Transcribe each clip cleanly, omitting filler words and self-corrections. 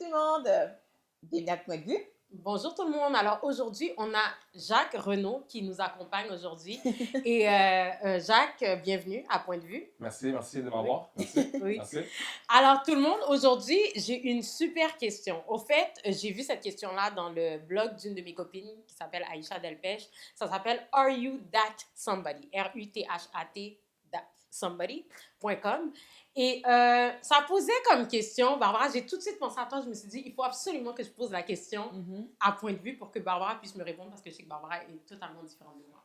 tout le monde. Bienvenue à Point de vue. Bonjour tout le monde. Alors aujourd'hui, on a Jacques Renaud qui nous accompagne aujourd'hui. Et Jacques, bienvenue à Point de vue. Merci de m'avoir. Merci. Oui. Merci. Alors tout le monde, aujourd'hui, j'ai une super question. Au fait, j'ai vu cette question-là dans le blog d'une de mes copines qui s'appelle Aïcha Delpech. Ça s'appelle Are You That Somebody? RUTHAT somebody.com. Et ça posait comme question, Barbara, j'ai tout de suite pensé à toi, je me suis dit, il faut absolument que je pose la question à Point de vue pour que Barbara puisse me répondre parce que je sais que Barbara est totalement différente de moi.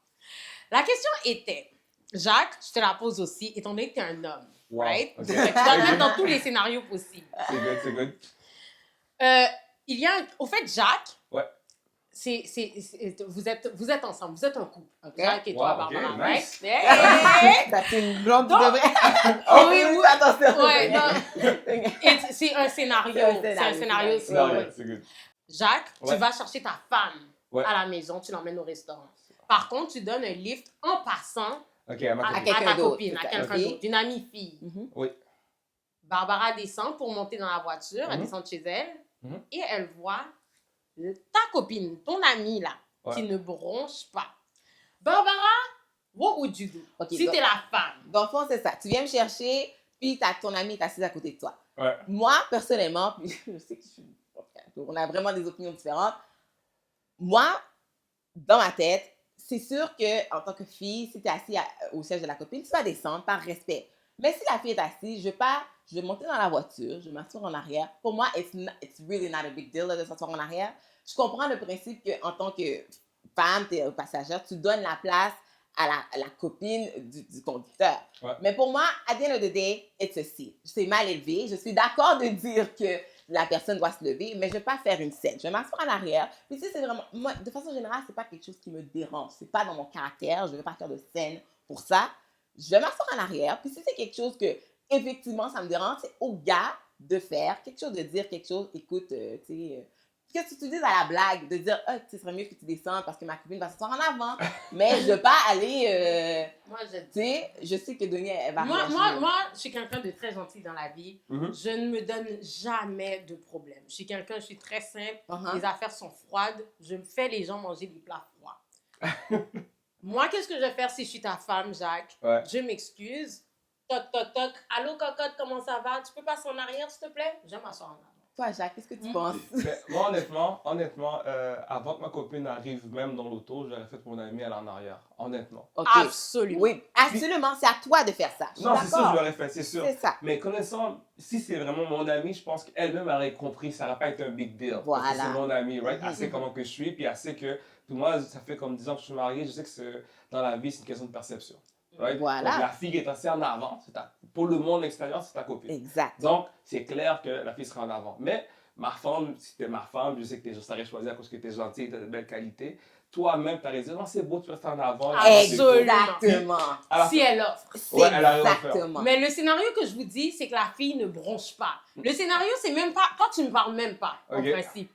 La question était, Jacques, je te la pose aussi, étant donné que tu es un homme, Wow. right? Okay. Donc, tu dois le mettre dans tous les scénarios possibles. C'est good. Il y a, au fait, Jacques, Ouais. vous êtes ensemble, vous êtes un couple. OK. Jacques et toi, Wow, okay, Barbara, nice. right? Hey! C'est une blonde qui Donc- devrait... Oui, attention. Ouais, non. Et c'est un scénario. C'est un scénario. c'est Non, Ouais. ouais, c'est good. Jacques, tu Ouais. vas chercher ta femme Ouais. à la maison, tu l'emmènes au restaurant. Par contre, tu donnes un lift en passant OK, à ma à, copine. quelqu'un ta d'autre, copine, à c'est ça, quelqu'un ok. d'autre, d'une amie fille. Oui. Barbara descend pour monter dans la voiture, elle Mhm. descend de chez elle Mhm. et elle voit ta copine, ton amie là, Ouais. qui ne bronche pas. Barbara, what would you do? Ok, Si donc- t'es la femme. Dans le fond, c'est ça. Tu viens me chercher, puis ton ami est assise à côté de toi. Ouais. Moi, personnellement, puis je sais que on a vraiment des opinions différentes. Moi, dans ma tête, c'est sûr que en tant que fille, si tu es assis au siège de la copine, tu vas descendre par respect. Mais si la fille est assise, je vais monter dans la voiture, je vais m'asseoir en arrière. Pour moi, it's really not a big deal là, de s'asseoir en arrière. Je comprends le principe qu'en tant que femme, tu es passagère, tu donnes la place à la copine du conducteur. Ouais. Mais pour moi, at the end of the day, it's a seat. C'est mal élevé. Je suis d'accord de dire que la personne doit se lever, mais je ne vais pas faire une scène. Je vais m'asseoir en arrière. Puis si c'est vraiment... Moi, de façon générale, ce n'est pas quelque chose qui me dérange. Ce n'est pas dans mon caractère. Je ne vais pas faire de scène pour ça. Je vais m'asseoir en arrière. Puis si c'est quelque chose que, effectivement, ça me dérange, c'est au gars de faire quelque chose, de dire quelque chose. Écoute, tu sais... que tu dises à la blague, de dire « ce serait mieux que tu descendes parce que ma copine va s'asseoir en avant. » Mais je ne veux pas aller... Moi, tu sais, je sais que Denis, elle va réagir. moi, je suis quelqu'un de très gentil dans la vie. Mhm. Je ne me donne jamais de problème. Je suis très simple. Uh-huh. Les affaires sont froides. Je me fais les gens manger des plats froids. Moi, qu'est-ce que je vais faire si je suis ta femme, Jacques? Ouais. Je m'excuse. Toc, toc, toc. Allô, cocotte, comment ça va? Tu peux passer en arrière, s'il te plaît? Je vais m'asseoir en avant. Toi, Jacques, qu'est-ce que tu penses? Mais moi, honnêtement, avant que ma copine arrive même dans l'auto, j'aurais fait mon ami aller en arrière. Honnêtement. OK. Absolument. Oui, absolument. C'est à toi de faire ça. Je suis Non, c'est sûr, je d'accord. l'aurais fait, c'est sûr. C'est ça. Mais connaissant, si c'est vraiment mon ami, je pense qu'elle-même aurait compris, ça n'aurait pas été un big deal. Parce que Voilà. c'est mon ami, right? Elle Mhm. sait comment que je suis, puis elle sait que, puis moi, ça fait comme 10 ans que je suis marié, je sais que dans la vie, c'est une question de perception. Right? Voilà. Donc, la fille qui est assise en avant, pour le monde extérieur, c'est ta copine. Exact. Donc, c'est clair que la fille sera en avant. Mais ma femme, si t'es ma femme, je sais que tu t'aurais choisi à cause que tu es gentille, tu as de belles qualités. Toi-même, tu aurais dit, non, c'est beau, tu restes en avant. Exactement. Alors, Si elle offre. C'est Ouais, elle arrive à faire. exactement. Mais le scénario que je vous dis, c'est que la fille ne bronche pas. Le scénario, c'est même pas... Toi, tu ne parles même pas, en Ok. principe.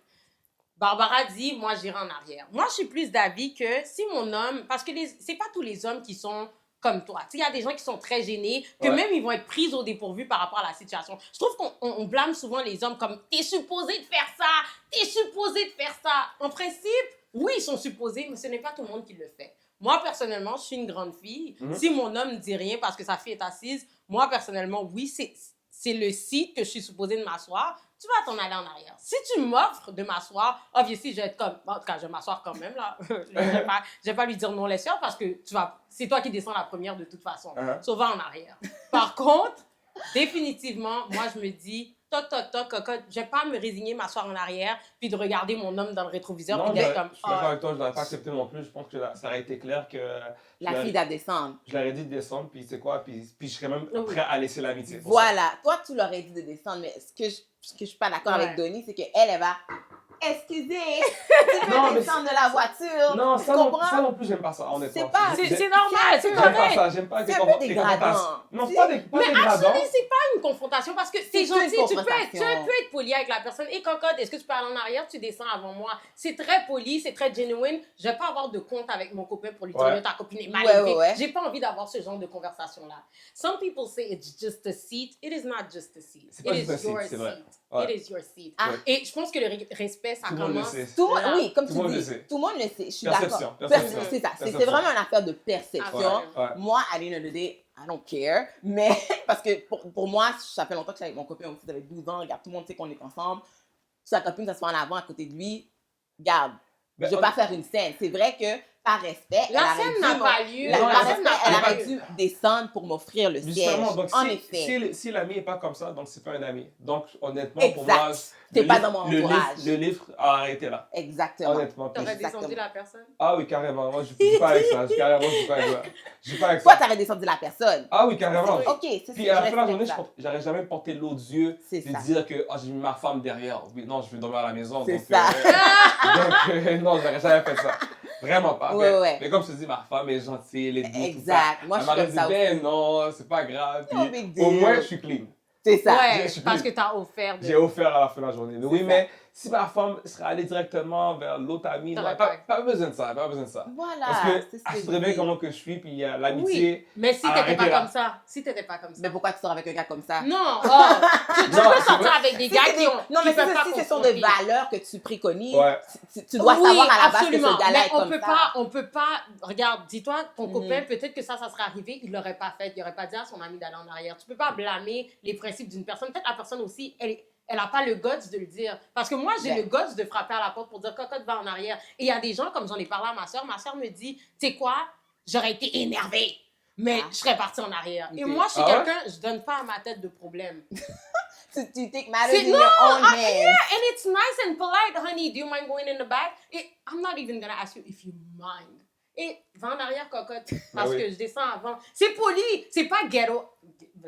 Barbara dit, moi, j'irai en arrière. Moi, je suis plus d'avis que si mon homme... Parce que c'est pas tous les hommes qui sont comme toi. Tu sais, il y a des gens qui sont très gênés, que Ouais. même ils vont être pris au dépourvu par rapport à la situation. Je trouve qu'on blâme souvent les hommes comme « t'es supposé de faire ça, t'es supposé de faire ça ». En principe, oui, ils sont supposés, mais ce n'est pas tout le monde qui le fait. Moi, personnellement, je suis une grande fille. Mhm. Si mon homme ne dit rien parce que sa fille est assise, moi, personnellement, oui, c'est le site que je suis supposée de m'asseoir. Tu vas t'en aller en arrière. Si tu m'offres de m'asseoir, obviously, je vais être comme... En tout cas, je vais m'asseoir quand même, là. je vais pas lui dire non, laisse-moi, parce que c'est toi qui descends la première de toute façon. Uh-huh. So, va en arrière. Par contre, définitivement, moi, je me dis... Toc, toc, toc, cocotte. Je vais pas me résigner, m'asseoir en arrière, puis de regarder mon homme dans le rétroviseur, non, puis d'être je comme... suis d'accord avec toi, je l'aurais pas accepté non plus. Je pense que ça aurait été clair que La fille doit descendre. je l'aurais dit de descendre, puis c'est quoi, puis je serais même Oui. prêt à laisser l'amitié. pour Voilà. Toi, tu l'aurais dit de descendre, mais ce que je suis pas d'accord Ouais. avec Denis, c'est qu'elle va excusez, tu Non, veux mais descendre de la voiture. Non, tu ça non, comprends? ça non plus, j'aime pas ça, honnêtement. C'est pas- C'est normal, c'est J'aime pas correct. ça, j'aime pas C'est un peu dégradant. Non, Si. pas Mais dégradant. actually, c'est pas une confrontation parce que C'est c'est gentil, une tu peux confrontation. être poli avec la personne. Et cocotte, est-ce que tu peux aller en arrière, tu descends avant moi? C'est très poli, c'est très genuine. Je vais pas avoir de compte avec mon copain pour lui dire Ouais. ta copine est mal Ouais, élevée. ouais. J'ai pas envie d'avoir ce genre de conversation-là. Some people say it's just a seat. It is not just a seat. C'est pas It juste un is your seat, c'est vrai. seat. Ouais. It is your seat. Ah. Et je pense que le respect, ça Tout le monde le commence. sait. Tout le monde, là. oui, comme Tout tu le monde le dis, sait. tout le monde le sait. Je suis Perception, d'accord. perception. C'est ça. C'est Perception. vraiment une affaire de perception. Absolument. Ouais. Moi, à l'une de day, I don't care. Mais parce que pour moi, ça fait longtemps que je suis avec mon copain aussi, ça fait 12 ans. Regarde, tout le monde sait qu'on est ensemble. Sa copine, ça se fait en avant à côté de lui. Regarde, Ben, je veux pas faire une scène. C'est vrai que par respect, La elle aurait scène dû n'a m'o- pas lieu. la- Non, par la respect, scène n'a elle pas aurait lieu. dû descendre pour m'offrir le siège. Justement, donc En si, effet. si l'ami n'est pas comme ça, donc c'est pas un ami. Donc honnêtement, pour moi, Exact. T'es le pas livre- dans mon le livre- entourage. Le livre a arrêté là. Exactement. Honnêtement. puis- T'aurais Exactement. descendu la personne? Ah oui, carrément. Moi, je suis pas avec ça. Carrément, je suis pas avec ça. Je suis pas avec Toi, ça. t'aurais descendu la personne. Ah oui, carrément. Ok, c'est Puis à la fin de la journée, ça. j'aurais jamais porté l'autre yeux C'est de ça. dire que oh, j'ai mis ma femme derrière. Oui, non, je vais dormir à la maison. C'est donc, ça. non, j'aurais jamais fait ça. Vraiment pas. Ouais, ouais. Mais comme je te dis, ma femme est gentille, elle est douce. Exact. Moi, Elle je suis m'aurait comme dit, ça ben non, c'est pas grave. No Puis, big au deal. moins, je suis clean. C'est ça. Ouais, Je suis parce plus- que t'as offert de... J'ai offert à la fin de la journée. Mais oui, ça. mais si ma femme serait allée directement vers l'autre ami, non, T'aurais pas besoin de ça, pas besoin de ça. Voilà. Parce que c'est ce elle que se je réveille dis. comment que je suis, puis il y a l'amitié. Mais si t'étais Arrêtez pas là. comme ça, si t'étais pas comme ça. Mais pourquoi tu sors avec un gars comme ça? Non, tu Non, peux c'est sortir vrai. avec des Si gars c'est qui des- ont... Non, qui mais peuvent pas si ce sont des confronter. valeurs que tu préconises, Ouais. tu dois Oui, savoir à la base absolument. que ce gars-là Mais est comme on peut pas, regarde, dis-toi, ton Mhm. copain, peut-être que ça serait arrivé, il l'aurait pas fait, il aurait pas dit à son ami d'aller en arrière. Tu peux pas blâmer les principes d'une personne. Peut-être la personne aussi, elle a pas le guts de le dire. Parce que moi, j'ai Ouais. le guts de frapper à la porte pour dire cocotte va en arrière. Et il y a des gens, comme j'en ai parlé à ma soeur me dit, tu sais quoi, j'aurais été énervée, mais Ah. je serais partie en arrière. Et Ok. moi, je suis Ah ouais? quelqu'un, je donne pas à ma tête de problème. Tu take matters C'est- in non, your own hands. And it's nice and polite, honey. Do you mind going in the back? Et I'm not even gonna ask you if you mind. Et va en arrière, cocotte, parce oui. que je descends avant. C'est poli, c'est pas ghetto.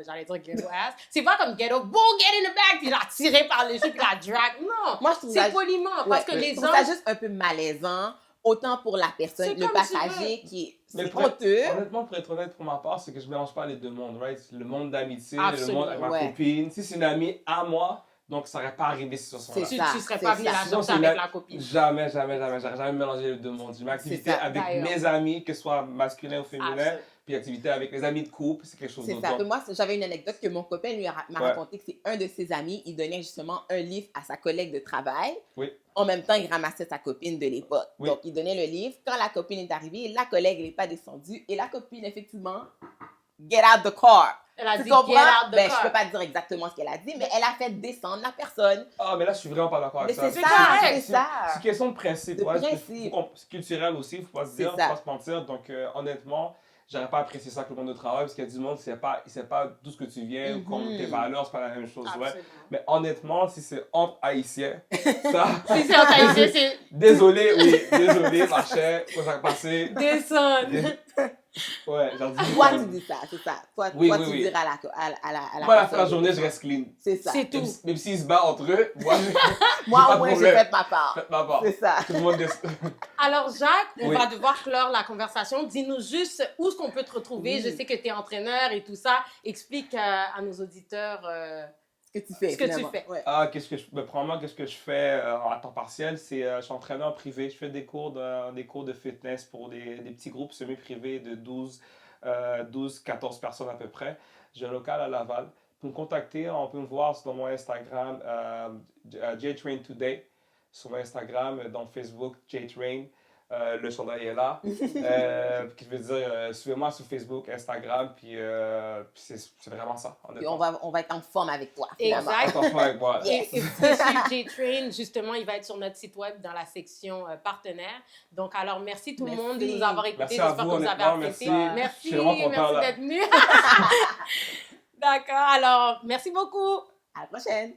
J'allais dire ghetto ass. C'est pas comme ghetto, bon, get in the back, puis la tirer par les cheveux, puis la drag. Non, Moi, je trouve ça... c'est poliment, Ouais, parce que je les trouve hommes... ça juste un peu malaisant, autant pour la personne, C'est le comme tu passager qui Mais c'est pour- honteux. Honnêtement, pour être honnête pour ma part, c'est que je mélange pas les deux mondes, right? Le monde d'amitié, le Absolument, monde avec ma ouais. copine. Si c'est une amie à moi, donc ça n'aurait pas arrivé cette situation-là. C'est Tu, ça, tu serais c'est pas venu ça. à la Sinon, chercher c'est avec la- la copine. Jamais, jamais, jamais. J'aurais jamais mélangé les deux mondes. J'ai une activité ça, avec d'ailleurs. mes amis, que ce soit masculin ou féminin, Absolument. puis activité avec les amis de couple, c'est quelque chose C'est d'autre. ça. Donc, Puis moi, j'avais une anecdote que mon copain m'a Ouais. raconté que c'est un de ses amis. Il donnait justement un livre à sa collègue de travail. Oui. En même temps, il ramassait sa copine de l'époque. Oui. Donc, il donnait le livre. Quand la copine est arrivée, la collègue n'est pas descendue. Et la copine, effectivement, get out the car. Elle a Tu dit, comprends? get out the Ben, car. je peux pas dire exactement ce qu'elle a dit, mais elle a fait descendre la personne. Ah, mais là, je suis vraiment pas d'accord Mais avec ça. c'est C'est ça, correct. c'est ça. C'est question de principe. De ouais. principe. C'est culturel aussi, il ne faut pas se C'est dire, ça. faut pas se mentir. Donc, honnêtement, j'aurais pas apprécié ça que le monde de travail, parce qu'il y a du monde, il sait pas d'où ce que tu viens, ou comme tes valeurs, c'est pas la même chose. Ouais. Absolument. Mais honnêtement, si c'est entre haïtiens, ça. Si c'est en Haïtien, c'est Désolé, oui, désolé, ma chère, faut ça passer. descendre. Ouais, genre dis. Toi, tu dis ça, c'est ça. Toi, Oui, toi oui, tu oui. diras à la Moi, à la fin de la personne. journée, je reste clean. C'est ça. C'est tout. Même s'ils se battent entre eux, moi, Moi, pas au de moins, j'ai problème. fait ma part. faites ma part. C'est ça. Tout le monde Alors, Jacques, on Oui. va devoir clore la conversation. Dis-nous juste où est-ce qu'on peut te retrouver. Oui. Je sais que tu es entraîneur et tout ça. Explique à nos auditeurs Ce que tu fais. ce que tu finalement. fais. Ouais. Ah, probablement, qu'est-ce que je fais à temps partiel, c'est je suis entraîneur privé. Je fais des cours de fitness pour des petits groupes semi-privés de 12-14 personnes à peu près. J'ai un local à Laval. Pour me contacter, on peut me voir sur mon Instagram, JTrain Today, sur mon Instagram, dans Facebook, JTrain. Le chandail est là. Je veux dire, suivez-moi sur Facebook, Instagram, puis c'est vraiment ça. Puis on va être en forme avec toi. finalement. Exact. Attention avec moi. Yes. Et vous pouvez suivre J-Train, justement, il va être sur notre site web dans la section partenaires. Donc, alors, merci tout le monde de Merci. nous avoir écoutés. Merci à J'espère vous, que vous avez honnêtement, apprécié. merci. Merci, Je suis vraiment content, là. d'être venu. D'accord, alors, merci beaucoup. À la prochaine.